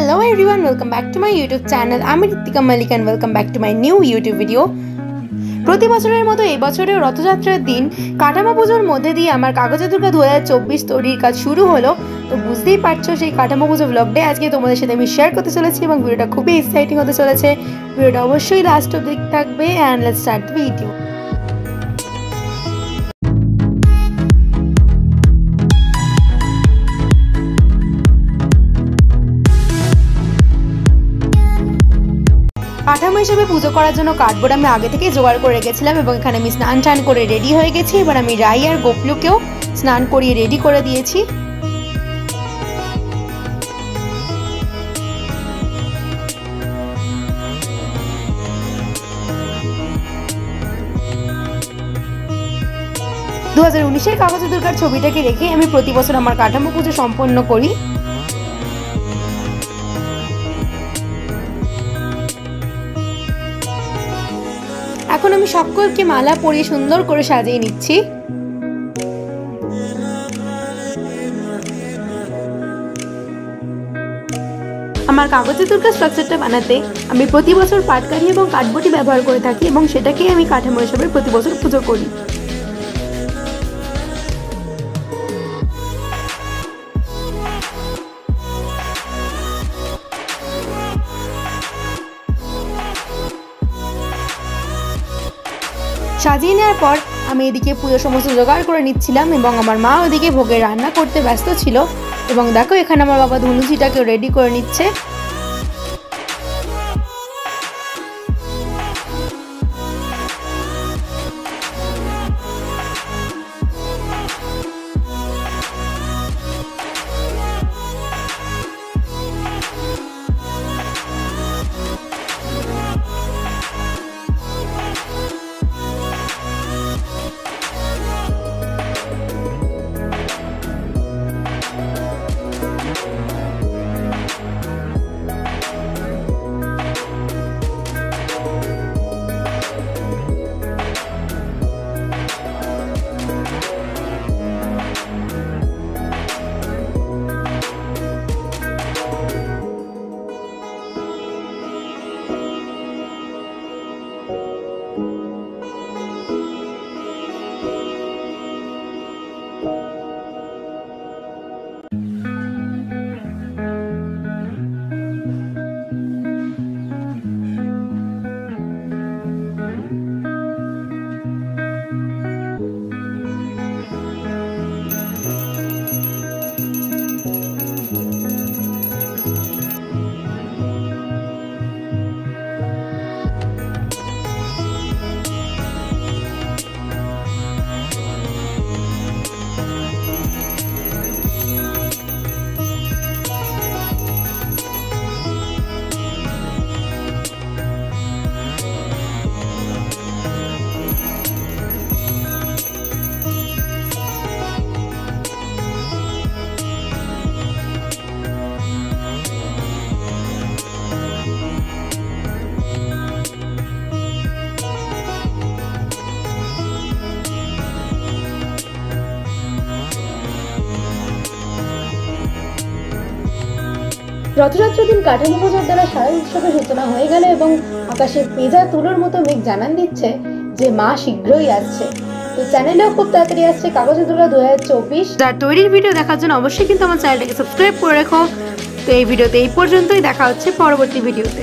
Hello everyone, welcome back to my YouTube channel. I'm Ritika Malik and welcome back to my new YouTube video. প্রতি বছরের মতো এই বছরেও রথযাত্রার দিন কাঠামো পুজোর মধ্যে দিয়ে আমার কাগজে দুর্গা 2024 তৈরির কাজ শুরু হলো। তো বুঝতেই পারছো সেই কাঠামো পুজো ব্লগটাই আজকে তোমাদের সাথে আমি শেয়ার করতে চলেছি এবং ভিডিওটা খুবই এক্সাইটিং হতে চলেছে। ভিডিওটা অবশ্যই লাস্ট অবধি থাকবে and let's start the video. কাঠামো হিসেবে পুজো করার জন্য কার্ডবোর্ড আমি আগে থেকে জোগাড় করে রেখেছিলাম এবং এখানে আমি স্নান টান করে রেডি হয়ে গেছি। এবার আমি রাই আর গোপলুকেও স্নান করিয়ে রেডি করে দিয়েছি। দু 2019-এর কাগজে দুর্গার ছবিটাকে রেখে আমি প্রতি বছর আমার কাঠামো পুজো সম্পন্ন করি। এখন আমি সকলকে মালা পরিয়ে সুন্দর করে সাজিয়ে নিচ্ছি। আমার কাগজে দুর্গা স্ট্রাকচারটা বানাতে আমি প্রতি বছর পাটকাঠি এবং কাঠবটি ব্যবহার করে থাকি এবং সেটাকেই আমি কাঠামো হিসেবে প্রতি বছর পুজো করি। সাজিয়ে নেওয়ার পর আমি এদিকে পুজোর সমস্ত জোগাড় করে নিচ্ছিলাম এবং আমার মা ওদিকে ভোগের রান্না করতে ব্যস্ত ছিল এবং দেখো এখানে আমার বাবা ধনুচিটাকেও রেডি করে নিচ্ছে। রথযাত্রার দিন কাঠামো পুজোর দ্বারা সারা উৎসবের সূচনা হয়ে গেল এবং আকাশে পেঁজা তুলোর মতো মেঘ জানান দিচ্ছে যে মা শীঘ্রই আসছে। তো চ্যানেলেও খুব তাড়াতাড়ি আসছে কাগজে দুর্গা 2024। যার তৈরির ভিডিও দেখার জন্য অবশ্যই কিন্তু আমার চ্যানেলটাকে সাবস্ক্রাইব করে রেখো। তো এই ভিডিওতে এই পর্যন্তই, দেখা হচ্ছে পরবর্তী ভিডিওতে।